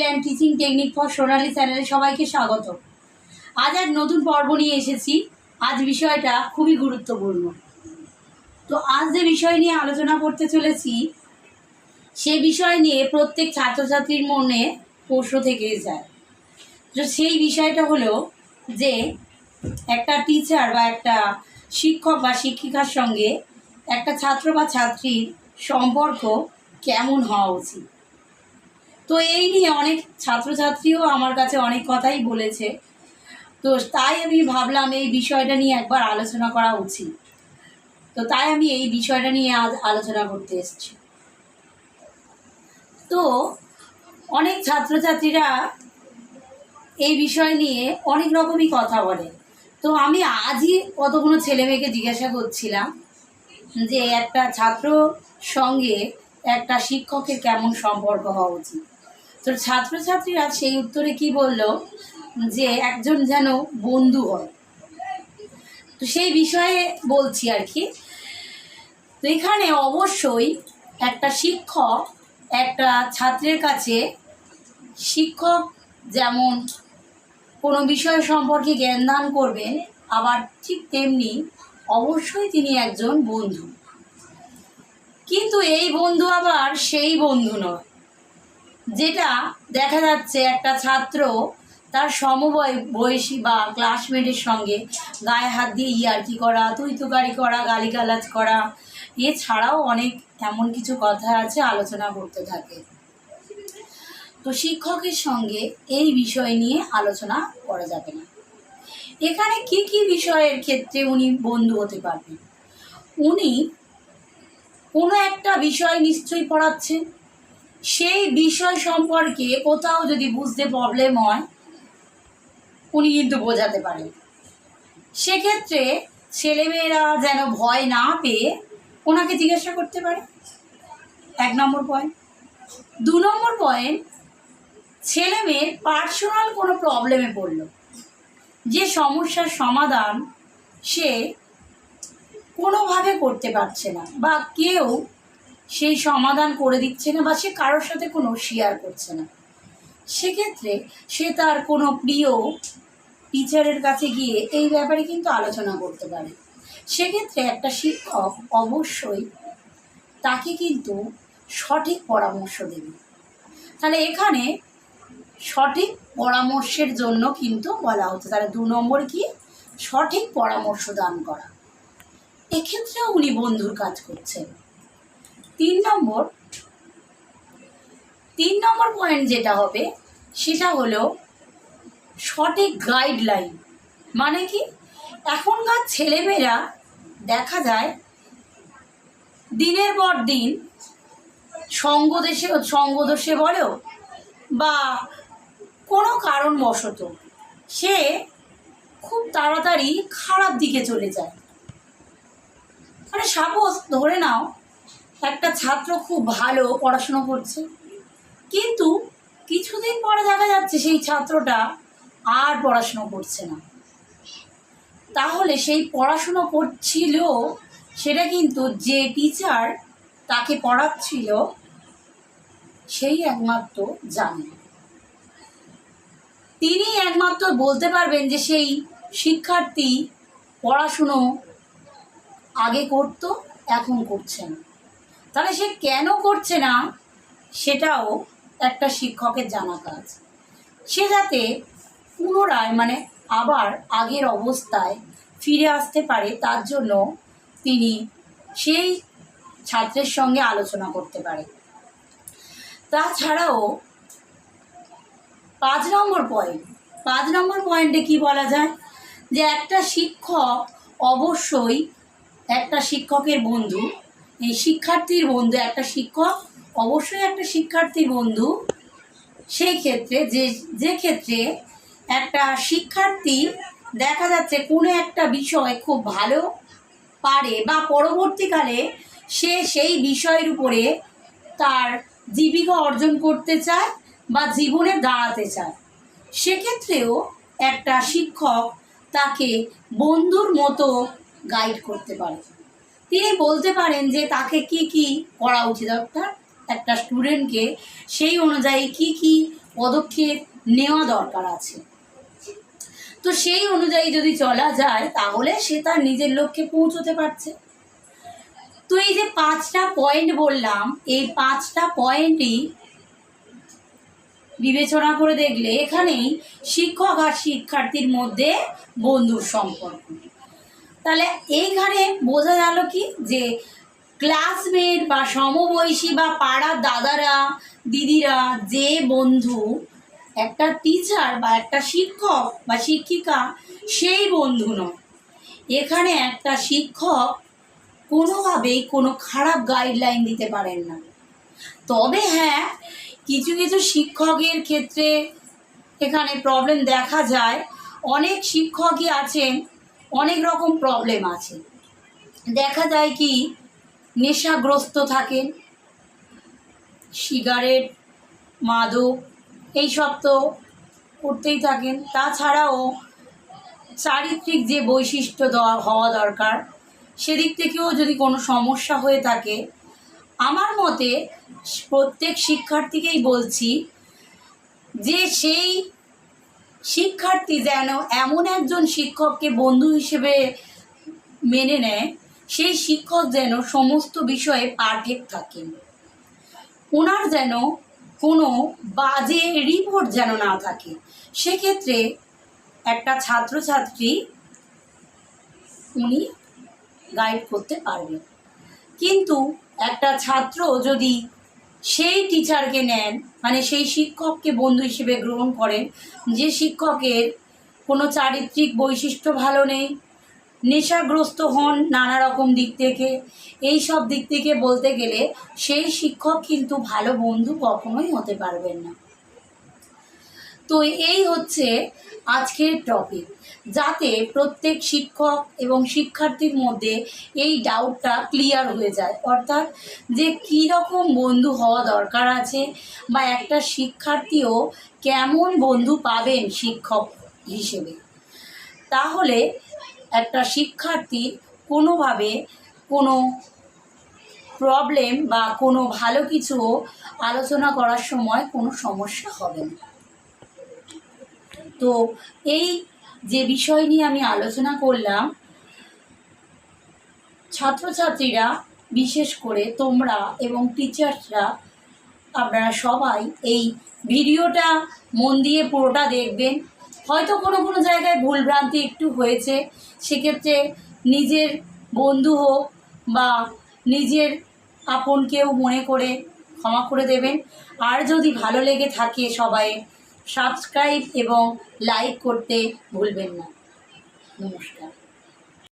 And teaching technique for সোনালি চ্যানেলে সবাইকে স্বাগত। আজ এক নতুন পর্ব নিয়ে এসেছি। আজ বিষয়টা খুবই গুরুত্বপূর্ণ। তো আজ যে বিষয় নিয়ে আলোচনা করতে চলেছি সে বিষয় নিয়ে প্রত্যেক ছাত্রছাত্রীর মনে প্রশ্ন থেকে যায়। তো সেই বিষয়টা হলো যে একটা টিচার বা একটা শিক্ষক বা শিক্ষিকার সঙ্গে একটা ছাত্র বা ছাত্রীর সম্পর্ক কেমন হওয়া উচিত। তো এই নিয়ে অনেক ছাত্রছাত্রীও আমার কাছে অনেক কথাই বলেছে। তো তাই আমি ভাবলাম এই বিষয়টা নিয়ে একবার আলোচনা করা উচিত। তো তাই আমি এই বিষয়টা নিয়ে আজ আলোচনা করতে এসেছি। তো অনেক ছাত্রছাত্রীরা এই বিষয় নিয়ে অনেক রকমই কথা বলে। তো আমি আজই কতগুলো ছেলেমেয়েকে জিজ্ঞাসা করছিলাম যে একটা ছাত্র সঙ্গে একটা শিক্ষকের কেমন সম্পর্ক হওয়া উচিত। তো ছাত্রছাত্রীরা সেই উত্তরে কি বলল যে একজন যেন বন্ধু হয়। তো সেই বিষয়ে বলছি আর কি। তো এখানে অবশ্যই একটা শিক্ষক একটা ছাত্রের কাছে, শিক্ষক যেমন কোনো বিষয় সম্পর্কে জ্ঞান দান করবেন, আবার ঠিক তেমনি অবশ্যই তিনি একজন বন্ধু। কিন্তু এই বন্ধু আবার সেই বন্ধু নয় যেটা দেখা যাচ্ছে একটা ছাত্র তার সমবয়সী বা ক্লাসমেটের সঙ্গে গায়ে হাত দিয়ে ইয়ার্কি করা, তুইতুকারি করা, গালিগালাজ করা, এছাড়াও অনেক এমন কিছু কথা আছে আলোচনা করতে থাকে। তো শিক্ষকের সঙ্গে এই বিষয় নিয়ে আলোচনা করা যাবে না। এখানে কি কি বিষয়ের ক্ষেত্রে উনি বন্ধু হতে পারবেন? উনি কোনো একটা বিষয় নিশ্চয়ই পড়াচ্ছেন, সেই বিষয় সম্পর্কে কোথাও যদি বুঝতে প্রবলেম হয় উনি কিন্তু বোঝাতে পারেন। সেক্ষেত্রে ছেলেমেয়েরা যেন ভয় না পেয়ে ওনাকে জিজ্ঞাসা করতে পারে, 1 নম্বর পয়েন্ট। 2 নম্বর পয়েন্ট, ছেলেমেয়ের পার্সোনাল কোনো প্রবলেমে পড়ল, যে সমস্যার সমাধান সে কোনোভাবে করতে পারছে না বা কেউ সেই সমাধান করে দিচ্ছে না বা সে কারোর সাথে কোনো শেয়ার করছে না, সেক্ষেত্রে সে তার কোনো প্রিয় টিচারের কাছে গিয়ে এই ব্যাপারে কিন্তু আলোচনা করতে পারে। সেক্ষেত্রে একটা শিক্ষক অবশ্যই তাকে কিন্তু সঠিক পরামর্শ দেবে। তাহলে এখানে সঠিক পরামর্শের জন্য কিন্তু বলা হচ্ছে। তাহলে 2 নম্বর কি? সঠিক পরামর্শ দান করা। এক্ষেত্রেও উনি বন্ধুর কাজ করছেন। 3 নম্বর পয়েন্ট যেটা হবে সেটা হলো সঠিক গাইডলাইন। মানে কি, এখনকার ছেলেমেয়েরা দেখা যায় দিনের পর দিন সঙ্গদোষে বলো বা কোনো কারণবশত সে খুব তাড়াতাড়ি খারাপ দিকে চলে যায়। মানে সাপোজ ধরে নাও একটা ছাত্র খুব ভালো পড়াশুনো করছে, কিন্তু কিছুদিন পরে দেখা যাচ্ছে সেই ছাত্রটা আর পড়াশুনো করছে না। তাহলে সেই পড়াশুনো করছিল সেটা কিন্তু যে টিচার তাকে পড়াচ্ছিল সেই একমাত্র জানে। তিনি একমাত্র বলতে পারবেন যে সেই শিক্ষার্থী পড়াশুনো আগে করতো, এখন করছে না। তাহলে সে কেন করছে না সেটাও একটা শিক্ষকের জানা কাজ। সে যাতে পুনরায় মানে আবার আগের অবস্থায় ফিরে আসতে পারে তার জন্য তিনি সেই ছাত্রের সঙ্গে আলোচনা করতে পারে। তাছাড়াও 5 নম্বর পয়েন্টে কি বলা যায় যে একটা শিক্ষক অবশ্যই একটা শিক্ষকের বন্ধু, এই শিক্ষার্থীর বন্ধু। একটা শিক্ষক অবশ্যই একটা শিক্ষার্থীর বন্ধু সেই ক্ষেত্রে যে ক্ষেত্রে একটা শিক্ষার্থী দেখা যাচ্ছে কোনো একটা বিষয় খুব ভালো পারে বা পরবর্তীকালে সে সেই বিষয়ের উপরে তার জীবিকা অর্জন করতে চায় বা জীবনে দাঁড়াতে চায়, সেক্ষেত্রেও একটা শিক্ষক তাকে বন্ধুর মতো গাইড করতে পারে। তিনি বলতে পারেন যে তাকে কি কি করা উচিত, অর্থাৎ একটা স্টুডেন্টকে সেই অনুযায়ী কি কি পদক্ষেপ নেওয়া দরকার আছে। তো সেই অনুযায়ী যদি চলা যায় তাহলে সে তার নিজের লক্ষ্যে পৌঁছতে পারছে। তো এই যে 5টা পয়েন্ট বললাম, এই 5টা পয়েন্টই বিবেচনা করে দেখলে এখানেই শিক্ষক আর শিক্ষার্থীর মধ্যে বন্ধুর সম্পর্ক। তাহলে এইখানে বোঝা গেল কি যে ক্লাসমেট বা সমবয়সী বা পাড়ার দাদারা দিদিরা যে বন্ধু, একটা টিচার বা একটা শিক্ষক বা শিক্ষিকা সেই বন্ধু নয়। এখানে একটা শিক্ষক কোনোভাবেই কোনো খারাপ গাইডলাইন দিতে পারেন না। তবে হ্যাঁ, কিছু কিছু শিক্ষকের ক্ষেত্রে এখানে প্রবলেম দেখা যায়। অনেক শিক্ষকই আছেন, অনেক রকম প্রবলেম আছে। দেখা যায় কি নেশাগ্রস্ত থাকেন, সিগারেট মাদক এইসব তো করতেই থাকেন। তাছাড়াও চারিত্রিক যে বৈশিষ্ট্য হওয়া দরকার সেদিক থেকেও যদি কোনো সমস্যা হয়ে থাকে, আমার মতে প্রত্যেক শিক্ষার্থীকেই বলছি যে সেই শিক্ষার্থী যেন এমন একজন শিক্ষককে বন্ধু হিসেবে মেনে নেয়, সেই শিক্ষক যেন সমস্ত বিষয়ে পারফেক্ট থাকেন, ওনার যেন কোনো বাজে রিপোর্ট যেন না থাকে। সেক্ষেত্রে একটা ছাত্রছাত্রী উনি গাইড করতে পারবেন। কিন্তু একটা ছাত্র যদি সেই টিচারকে নেন, মানে সেই শিক্ষককে বন্ধু হিসেবে গ্রহণ করেন যে শিক্ষকের কোনো চারিত্রিক বৈশিষ্ট্য ভালো নেই, নেশাগ্রস্ত হন নানা রকম দিক থেকে, এই সব দিক থেকে বলতে গেলে সেই শিক্ষক কিন্তু ভালো বন্ধু কখনোই হতে পারবেন না। তো এই হচ্ছে আজকের টপিক, যাতে প্রত্যেক শিক্ষক এবং শিক্ষার্থীর মধ্যে এই ডাউটটা ক্লিয়ার হয়ে যায়, অর্থাৎ যে কী রকম বন্ধু হওয়া দরকার আছে বা একটা শিক্ষার্থীও কেমন বন্ধু পাবেন শিক্ষক হিসেবে। তাহলে একটা শিক্ষার্থী কোনোভাবে কোনো প্রবলেম বা কোনো ভালো কিছু আলোচনা করার সময় কোনো সমস্যা হবে না। তো এই যে বিষয় নিয়ে আমি আলোচনা করলাম, ছাত্রছাত্রীরা বিশেষ করে তোমরা এবং টিচার্সরা আপনারা সবাই এই ভিডিওটা মন দিয়ে পুরোটা দেখবেন। হয়তো কোনো কোনো জায়গায় ভুলভ্রান্তি একটু হয়েছে, সেক্ষেত্রে নিজের বন্ধু হোক বা নিজের আপন কেউ মনে করে ক্ষমা করে দেবেন। আর যদি ভালো লেগে থাকে সবাই সাবস্ক্রাইব এবং লাইক করতে ভুলবেন না। নমস্কার।